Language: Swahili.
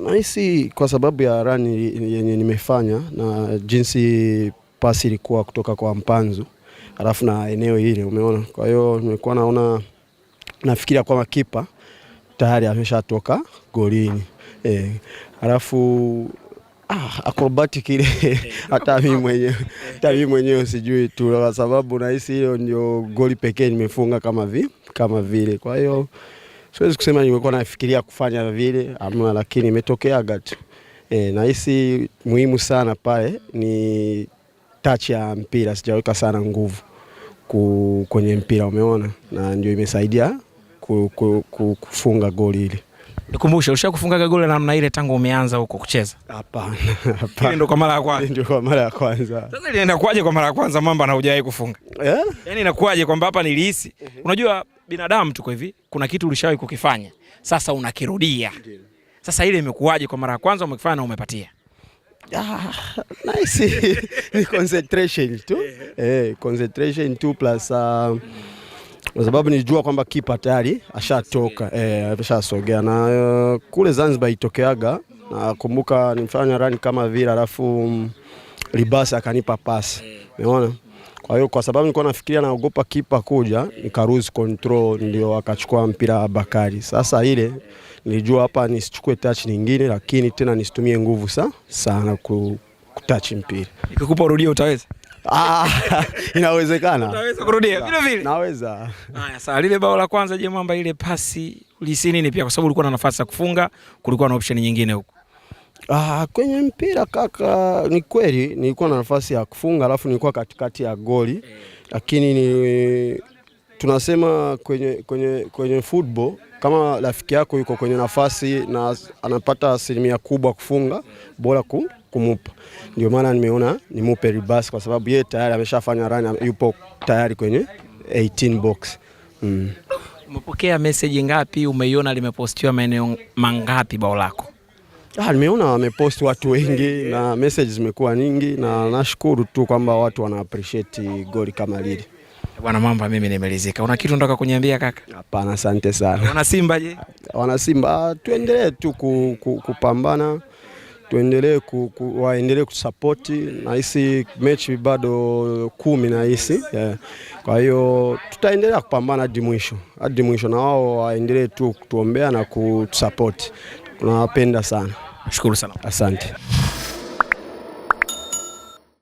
Nahisi kwa sababu ya run yenye nimefanya na jinsi pasi ilikuwa kutoka kwa Mpanzu alafu na eneo hili umeona. Kwa hiyo nimekuwa nafikiria kwamba kipa tayari ameshatoka golini. Alafu acrobatic ile hata mimi mwenyewe sijui tu, kwa sababu nahisi hiyo ndio goli pekee nimefunga kama vile. Kwa hiyo siwezi kusema nimekuwa nafikiria kufanya vile amna, lakini imetokea tu. Nahisi muhimu sana pale ni touch ya mpira, sijaweka sana nguvu kwenye mpira umeona, na ndio imesaidia kufunga goli ile. Nikumbushe, ulishakufunga goli namna ile tangu umeanza huko kucheza? Hapana. Ile ndo kwa mara ya kwanza. Ndio kwa mara ya kwanza. Sasa ile inakuaje kwa mara ya kwanza Mamba na hujawahi kufunga? Yaani inakuaje kwamba hapa nilihisi? Unajua binadamu tuko hivi, kuna kitu ulishawahi kukifanya, sasa unakirudia. Sasa ile imekuaje kwa mara ya kwanza umekifanya na umepatia? Nice. Ni concentration tu. Concentration tu plus kwa sababu nilijua kwamba kipa tayari ashatoka, ameshasogea na kule Zanzibar itokeaga, na kumbuka nilifanya run kama vile alafu Libasa akanipa pasi. Umeona? Kwa hiyo kwa sababu nilikuwa nafikiria naogopa kipa kuja, nika lose control, ndio akachukua mpira Bakari. Sasa ile nilijua hapa nisichukue touch nyingine, lakini tena nisitumie nguvu sana kutouch mpira. Nikikupa rudia utaweza? Inawezekana. Unaweza kurudia vile vile? Naweza. Haya, sawa. Lile bao la kwanza, je, Mamba ile pasi ulisi nini pia, kwa sababu ulikuwa na nafasi ya kufunga, kulikuwa na option nyingine huko? Kwenye mpira kaka, ni kweli nilikuwa na nafasi ya kufunga, alafu nilikuwa katikati ya goli, lakini tunasema kwenye football kama rafiki yako yuko kwenye nafasi na anapata asilimia kubwa kufunga, bora kumupa. Ndio maana nimeona nimupe Ribas, kwa sababu yeye tayari ameshafanya run, yupo tayari kwenye 18 box. Umepokea message ngapi? Umeiona limepostiwa maeneo mangapi bao lako? Nimeona wamepost watu wengi na messages zimekuwa nyingi, na nashukuru tu kwamba watu wana appreciate goli kama lile. Bwana Mamba, mimi nimelizika. Una kitu unataka kuniambia kaka? Hapana, asante sana. Wana Simba je? Wana Simba tuendelee tu kupambana, tuendelee waendelee kusupport. Nahisi mechi bado 10 nahisi. Kwa hiyo tutaendelea kupambana hadi mwisho, na wao waendelee tu kutuombea na kutusupport. Tunawapenda sana. Nashukuru sana. Asante.